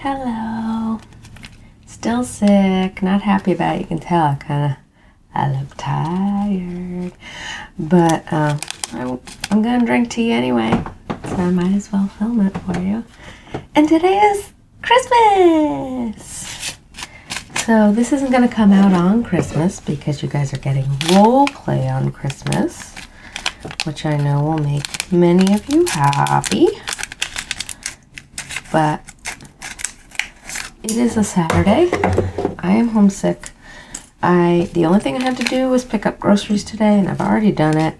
Hello. Still sick. Not happy about it. You can tell. I look tired. But I'm going to drink tea anyway. So I might as well film it for you. And today is Christmas. So this isn't going to come out on Christmas because you guys are getting role play on Christmas, which I know will make many of you happy. But it is a Saturday. I am homesick. The only thing I had to do was pick up groceries today, and I've already done it.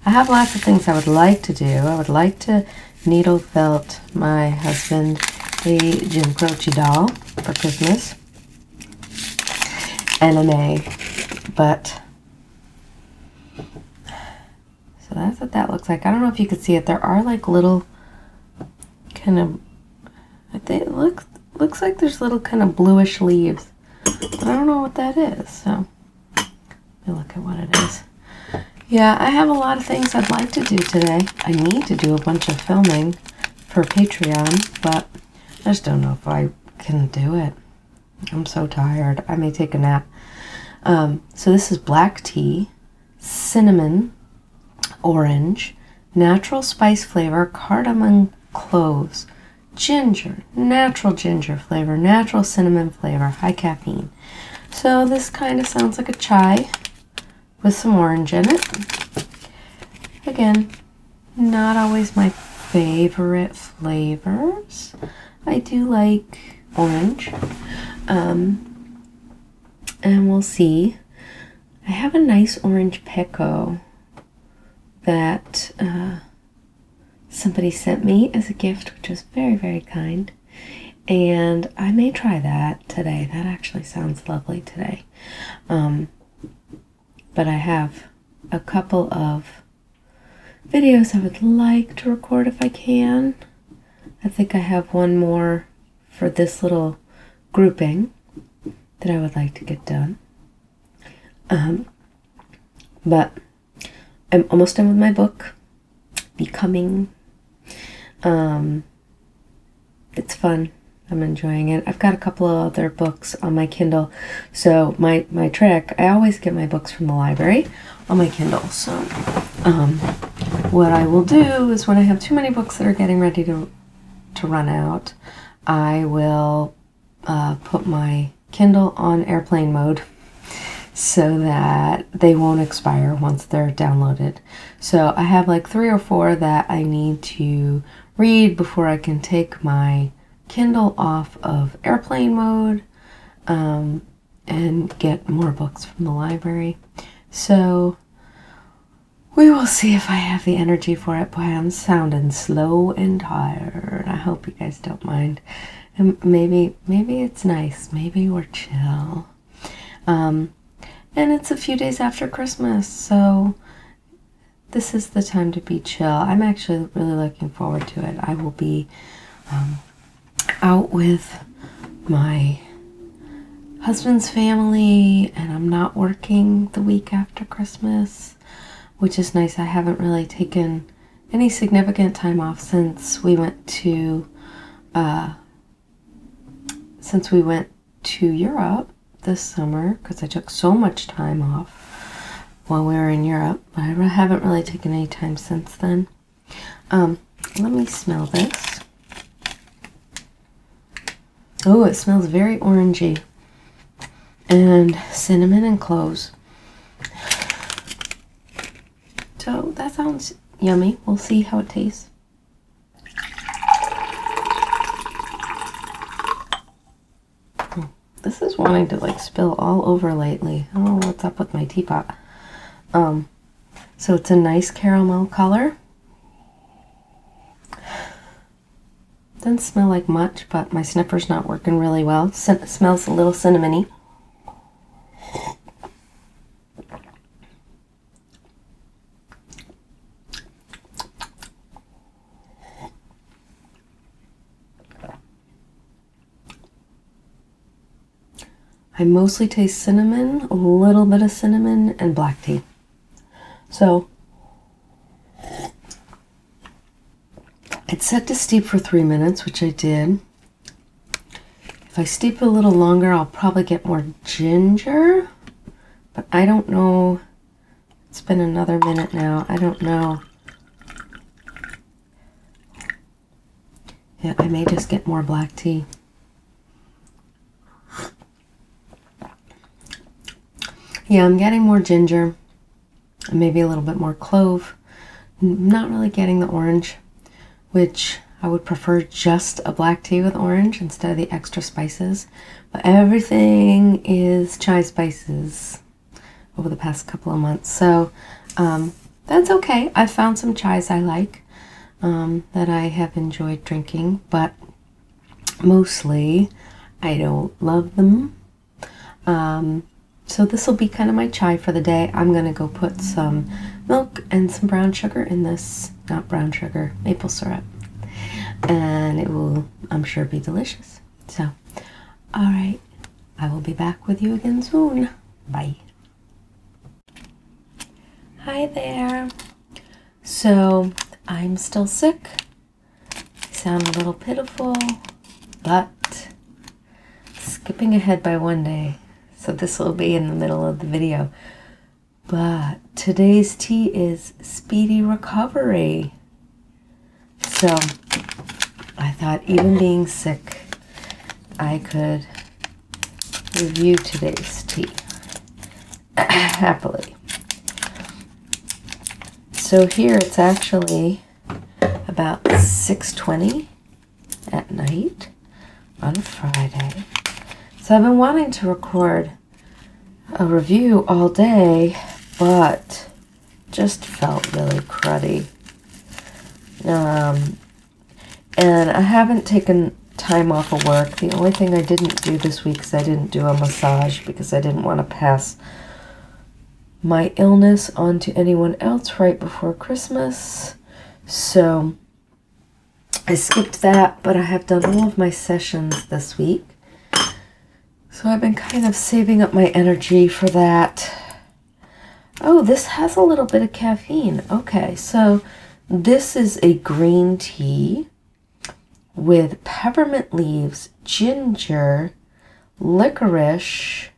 I have lots of things I would like to do. I would like to needle felt my husband a Jim Croce doll for Christmas. Anime, but so that's what that looks like. I don't know if you could see it. There are like little kind of, I think it looks like there's little kind of bluish leaves, but I don't know what that is. So let me look at what it is. Yeah, I have a lot of things I'd like to do today. I need to do a bunch of filming for Patreon, but I just don't know if I can do it. I'm so tired. I may take a nap. So this is black tea, cinnamon, orange, natural spice flavor, cardamom cloves, ginger, natural ginger flavor, natural cinnamon flavor, high caffeine. So this kind of sounds like a chai with some orange in it. Again, not always my favorite flavors. I do like orange. And we'll see. I have a nice orange Pecco that somebody sent me as a gift, which was very, very kind. And I may try that today. That actually sounds lovely today. But I have a couple of videos I would like to record if I can. I think I have one more for this little grouping that I would like to get done. But I'm almost done with my book, Becoming. It's fun. I'm enjoying it. I've got a couple of other books on my Kindle. So my trick, I always get my books from the library on my Kindle. So what I will do is when I have too many books that are getting ready to run out, I will put my Kindle on airplane mode so that they won't expire once they're downloaded. So I have like 3 or 4 that I need to read before I can take my Kindle off of airplane mode and get more books from the library. So we will see if I have the energy for it. Boy, I'm sounding slow and tired. I hope you guys don't mind. And maybe it's nice. Maybe we're chill. And it's a few days after Christmas, so this is the time to be chill. I'm actually really looking forward to it. I will be out with my husband's family, and I'm not working the week after Christmas, which is nice. I haven't really taken any significant time off since we went to Europe this summer, because I took so much time off while we were in Europe, but I haven't really taken any time since then. Let me smell this. Oh, it smells very orangey, and cinnamon and cloves. So that sounds yummy. We'll see how it tastes. This is wanting to like spill all over lately. I don't know what's up with my teapot. So it's a nice caramel color. Doesn't smell like much, but my sniffer's not working really well. It smells a little cinnamony. I mostly taste cinnamon, a little bit of cinnamon, and black tea. So it's set to steep for 3 minutes, which I did. If I steep it a little longer, I'll probably get more ginger, but I don't know. It's been another minute now. I don't know. Yeah, I may just get more black tea. Yeah, I'm getting more ginger and maybe a little bit more clove. I'm not really getting the orange, which I would prefer just a black tea with orange instead of the extra spices. But everything is chai spices over the past couple of months. So that's okay. I've found some chais I like that I have enjoyed drinking, but mostly I don't love them. So this will be kind of my chai for the day. I'm going to go put some milk and some brown sugar in this. Not brown sugar, maple syrup. And it will, I'm sure, be delicious. So, all right. I will be back with you again soon. Bye. Hi there. So, I'm still sick. I sound a little pitiful, but skipping ahead by one day. So this will be in the middle of the video. But today's tea is Speedy Recovery. So I thought, even being sick, I could review today's tea happily. So here it's actually about 6:20 at night on Friday. So I've been wanting to record a review all day, but just felt really cruddy. And I haven't taken time off of work. The only thing I didn't do this week is I didn't do a massage because I didn't want to pass my illness on to anyone else right before Christmas. So I skipped that, but I have done all of my sessions this week. So I've been kind of saving up my energy for that. Oh, this has a little bit of caffeine. Okay, so this is a green tea with peppermint leaves, ginger, licorice,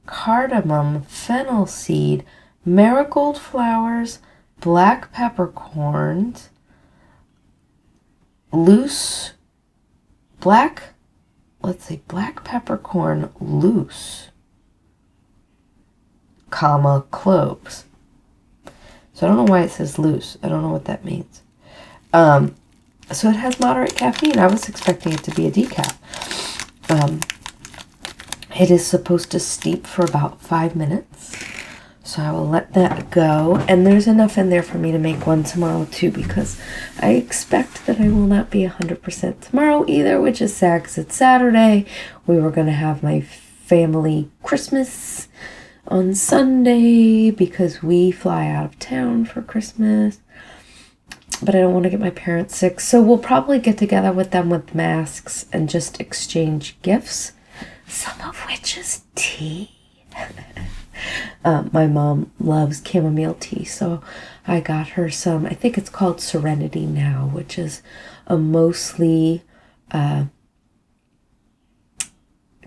cardamom, fennel seed, marigold flowers, black peppercorns, loose black peppercorn loose, comma, cloves. So I don't know why it says loose. I don't know what that means. So it has moderate caffeine. I was expecting it to be a decaf. It is supposed to steep for about 5 minutes. So I will let that go. And there's enough in there for me to make one tomorrow too, because I expect that I will not be 100% tomorrow either, which is sad because it's Saturday. We were going to have my family Christmas on Sunday because we fly out of town for Christmas. But I don't want to get my parents sick. So we'll probably get together with them with masks and just exchange gifts, some of which is tea. My mom loves chamomile tea, so I got her some, I think it's called Serenity Now, which is a mostly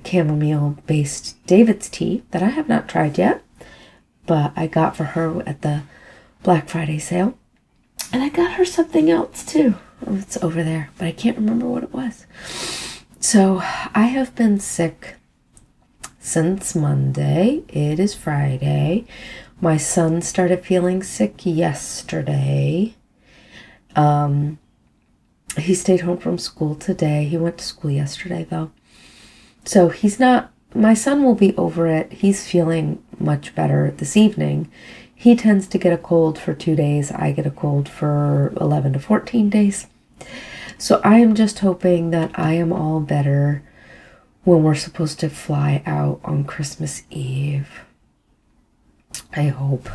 chamomile-based David's tea that I have not tried yet, but I got for her at the Black Friday sale. And I got her something else too. Oh, it's over there, but I can't remember what it was. So I have been sick since Monday. It is Friday. My son started feeling sick yesterday. He stayed home from school today. He went to school yesterday though. So my son will be over it. He's feeling much better this evening. He tends to get a cold for 2 days. I get a cold for 11 to 14 days. So I am just hoping that I am all better when we're supposed to fly out on Christmas Eve. I hope.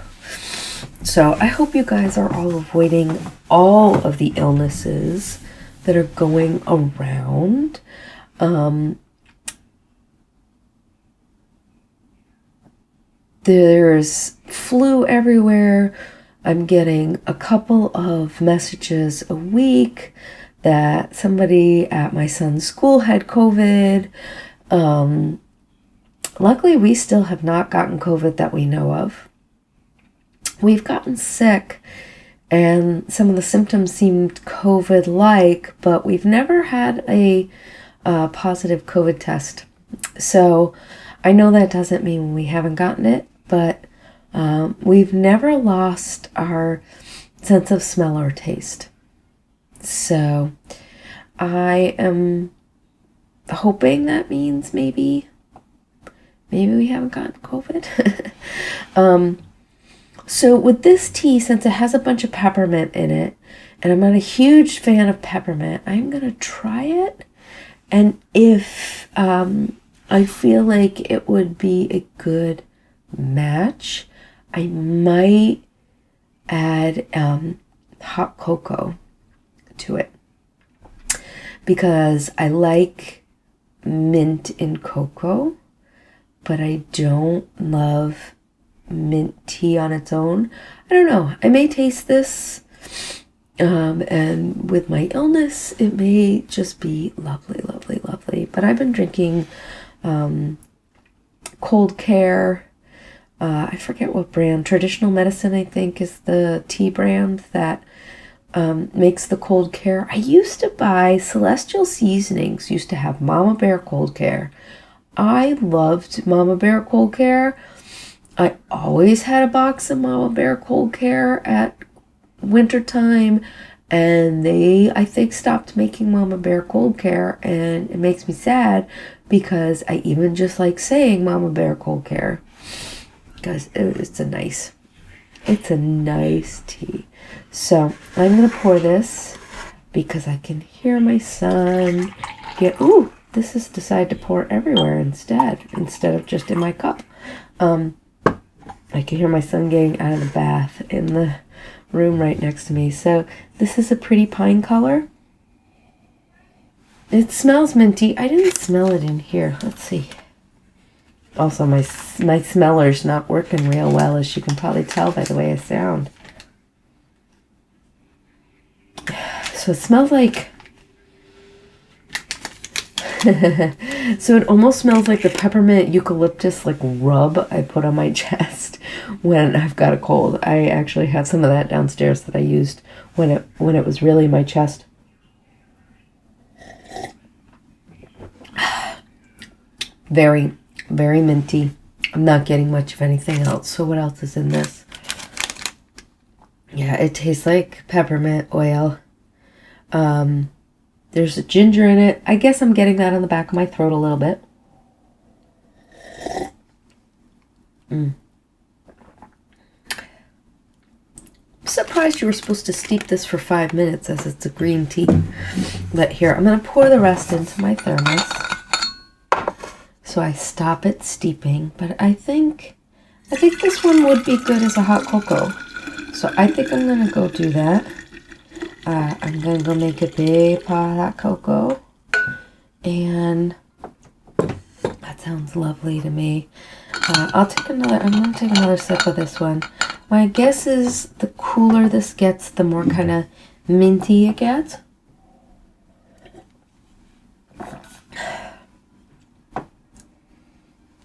So I hope you guys are all avoiding all of the illnesses that are going around. There's flu everywhere. I'm getting a couple of messages a week that somebody at my son's school had COVID. Luckily, we still have not gotten COVID that we know of. We've gotten sick, and some of the symptoms seemed COVID-like, but we've never had a positive COVID test. So I know that doesn't mean we haven't gotten it, but we've never lost our sense of smell or taste. So I am hoping that means maybe we haven't gotten COVID. So with this tea, since it has a bunch of peppermint in it, and I'm not a huge fan of peppermint, I'm going to try it. And if I feel like it would be a good match, I might add hot cocoa to it, because I like mint in cocoa, but I don't love mint tea on its own. I don't know. I may taste this, and with my illness, it may just be lovely, lovely, lovely. But I've been drinking Cold Care. I forget what brand. Traditional Medicine, I think, is the tea brand that makes the Cold Care. I used to buy Celestial Seasonings, used to have Mama Bear Cold Care. I loved Mama Bear Cold Care. I always had a box of Mama Bear Cold Care at wintertime, and they, I think, stopped making Mama Bear Cold Care, and it makes me sad because I even just like saying Mama Bear Cold Care, because it's a nice tea. So I'm going to pour this because I can hear my son get, ooh, this is decide to pour everywhere instead of just in my cup. I can hear my son getting out of the bath in the room right next to me. So this is a pretty pine color. It smells minty. I didn't smell it in here. Let's see. Also, my smeller's not working real well, as you can probably tell by the way I sound. So it smells like... So it almost smells like the peppermint eucalyptus like rub I put on my chest when I've got a cold. I actually have some of that downstairs that I used when it was really my chest. Very, very minty. I'm not getting much of anything else. So what else is in this? Yeah, it tastes like peppermint oil. There's a ginger in it. I guess I'm getting that on the back of my throat a little bit. I'm surprised you were supposed to steep this for 5 minutes, as it's a green tea. But here, I'm going to pour the rest into my thermos, so I stop it steeping. But I think this one would be good as a hot cocoa. So I think I'm going to go do that. I'm going to go make a big pot of hot cocoa. And that sounds lovely to me. I'm going to take another sip of this one. My guess is the cooler this gets, the more kind of minty it gets.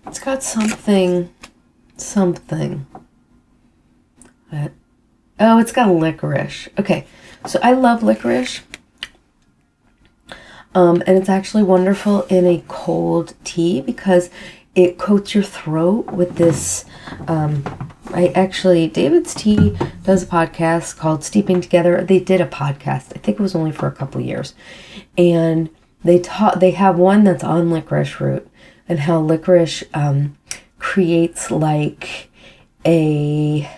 It's got something. But, oh, it's got licorice. Okay, so I love licorice. And it's actually wonderful in a cold tea because it coats your throat with this. David's Tea does a podcast called Steeping Together. They did a podcast. I think it was only for a couple years. And they have one that's on licorice root and how licorice creates like a...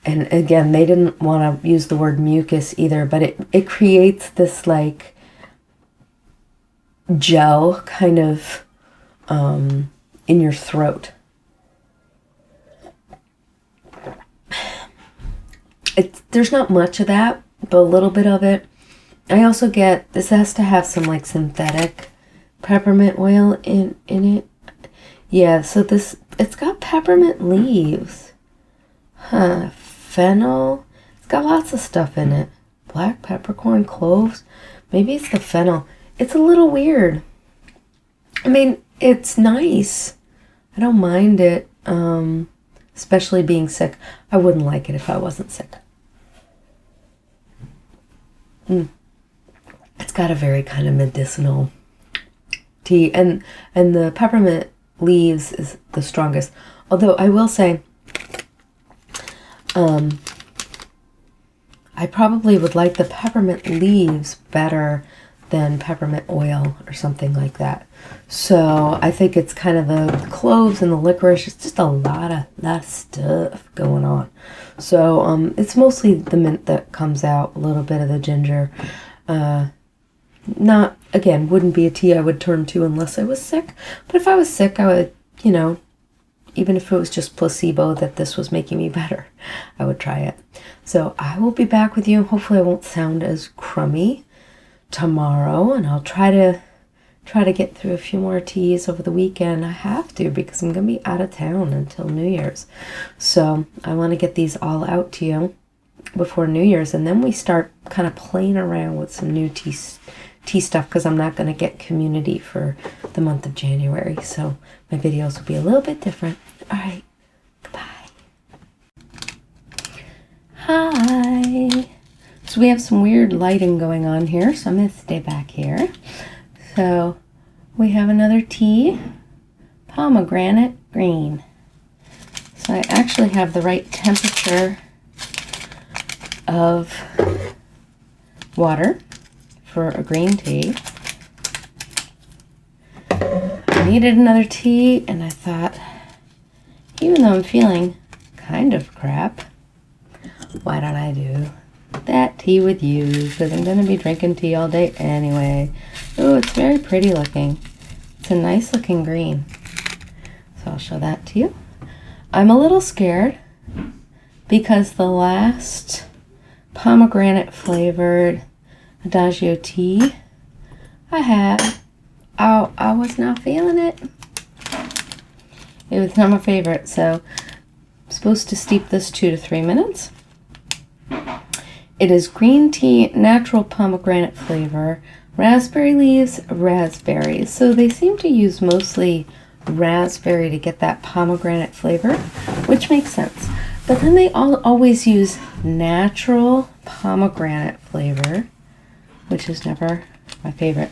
And again, they didn't want to use the word mucus either, but it creates this like gel kind of in your throat. There's not much of that, but a little bit of it. I also get, this has to have some like synthetic peppermint oil in it. Yeah, so it's got peppermint leaves. Huh. Fennel. It's got lots of stuff in it. black peppercorn, cloves. Maybe it's the fennel. It's a little weird. I mean, it's nice. I don't mind it, especially being sick. I wouldn't like it if I wasn't sick. It's got a very kind of medicinal tea, and the peppermint leaves is the strongest. Although I will say, I probably would like the peppermint leaves better than peppermint oil or something like that. So I think it's kind of the cloves and the licorice. It's just a lot of stuff going on. So it's mostly the mint that comes out, a little bit of the ginger. Not, again, wouldn't be a tea I would turn to unless I was sick. But if I was sick, I would, you know, even if it was just placebo that this was making me better, I would try it. So I will be back with you. Hopefully I won't sound as crummy tomorrow, and I'll try to get through a few more teas over the weekend. I have to, because I'm going to be out of town until New Year's. So I want to get these all out to you before New Year's, and then we start kind of playing around with some new tea stuff, because I'm not going to get community for the month of January. So my videos will be a little bit different. All right. Goodbye. Hi. So we have some weird lighting going on here, so I'm going to stay back here. So we have another tea, pomegranate green. So I actually have the right temperature of water for a green tea. I needed another tea, and I thought, even though I'm feeling kind of crap, why don't I do that tea with you, because I'm going to be drinking tea all day anyway. Oh, it's very pretty looking. It's a nice looking green. So I'll show that to you. I'm a little scared because the last pomegranate flavored Adagio tea I had, I was not feeling it. It was not my favorite, so I'm supposed to steep this 2 to 3 minutes. It is green tea, natural pomegranate flavor, raspberry leaves, raspberries. So they seem to use mostly raspberry to get that pomegranate flavor, which makes sense. But then they always use natural pomegranate flavor, which is never my favorite.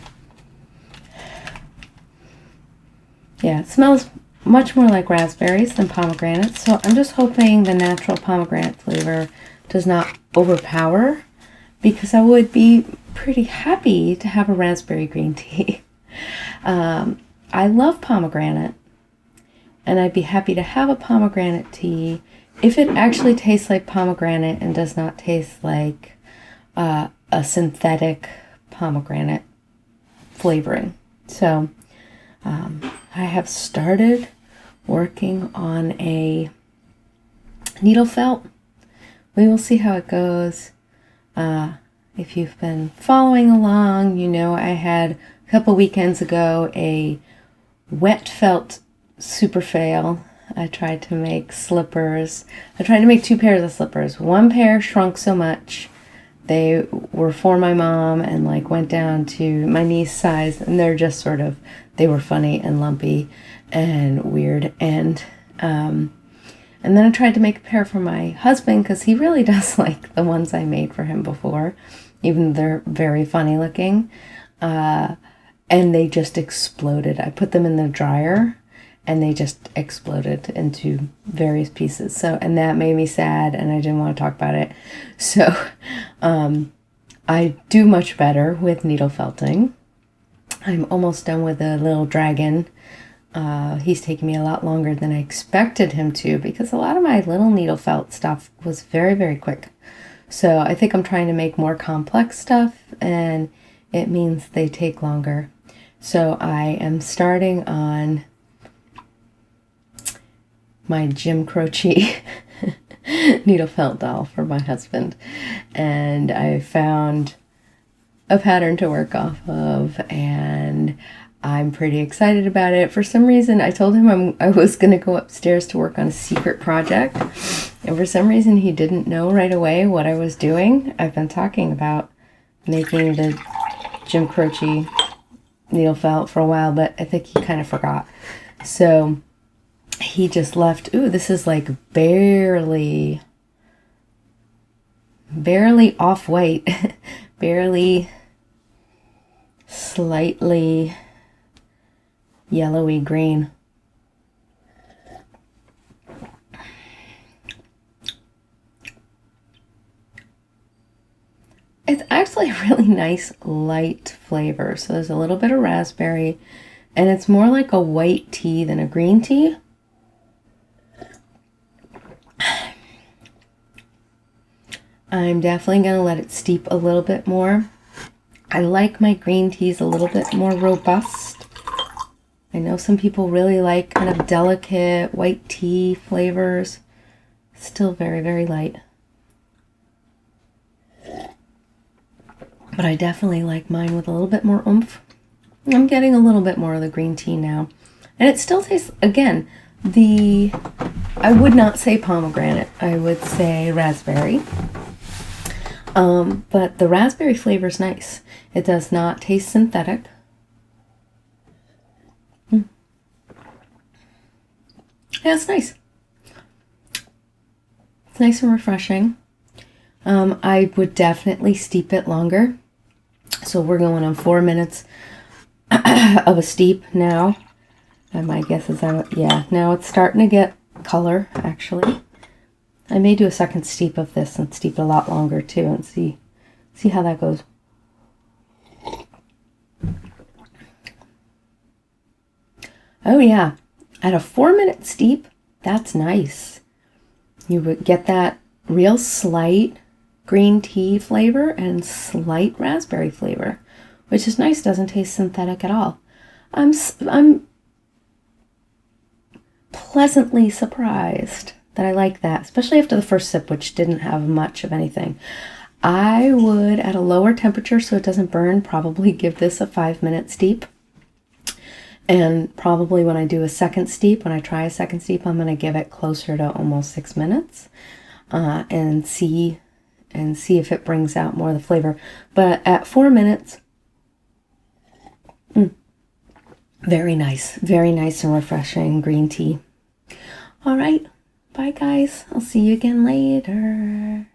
Yeah, it smells much more like raspberries than pomegranates, so I'm just hoping the natural pomegranate flavor does not overpower, because I would be pretty happy to have a raspberry green tea. I love pomegranate, and I'd be happy to have a pomegranate tea if it actually tastes like pomegranate and does not taste like a synthetic pomegranate flavoring. So I have started working on a needle felt. We will see how it goes. If you've been following along, you know I had a couple weekends ago a wet felt super fail. I tried to make slippers. I tried to make 2 pairs of slippers. One pair shrunk so much. They were for my mom and like went down to my niece size, and they're just sort of, they were funny and lumpy and weird. And then I tried to make a pair for my husband, because he really does like the ones I made for him before, even though they're very funny looking. And they just exploded. I put them in the dryer and they just exploded into various pieces. So, and that made me sad, and I didn't want to talk about it. So I do much better with needle felting. I'm almost done with a little dragon. He's taking me a lot longer than I expected him to, because a lot of my little needle felt stuff was very, very quick. So I think I'm trying to make more complex stuff, and it means they take longer. So I am starting on my Jim Croce needle felt doll for my husband, and I found a pattern to work off of, and I'm pretty excited about it. For some reason, I told him I was going to go upstairs to work on a secret project. And for some reason, he didn't know right away what I was doing. I've been talking about making the Jim Croce needle felt for a while, but I think he kind of forgot. So he just left. Ooh, this is like barely off-white. Barely slightly yellowy green. It's actually a really nice light flavor. So there's a little bit of raspberry, and it's more like a white tea than a green tea. I'm definitely going to let it steep a little bit more. I like my green teas a little bit more robust. I know some people really like kind of delicate white tea flavors. Still very, very light. But I definitely like mine with a little bit more oomph. I'm getting a little bit more of the green tea now. And it still tastes, again, I would not say pomegranate. I would say raspberry. But the raspberry flavor is nice. It does not taste synthetic. Yeah, it's nice. It's nice and refreshing. I would definitely steep it longer. So we're going on 4 minutes of a steep now. And my guess is, now it's starting to get color, actually. I may do a second steep of this and steep it a lot longer too and see how that goes. Oh yeah, at a 4-minute steep, that's nice. You would get that real slight green tea flavor and slight raspberry flavor, which is nice. Doesn't taste synthetic at all. I'm pleasantly surprised that I like that, especially after the first sip, which didn't have much of anything. I would, at a lower temperature so it doesn't burn, probably give this a 5-minute steep. And probably when I do a second steep, when I try a second steep, I'm going to give it closer to almost 6 minutes and see if it brings out more of the flavor. But at 4 minutes, very nice and refreshing green tea. All right. Bye, guys. I'll see you again later.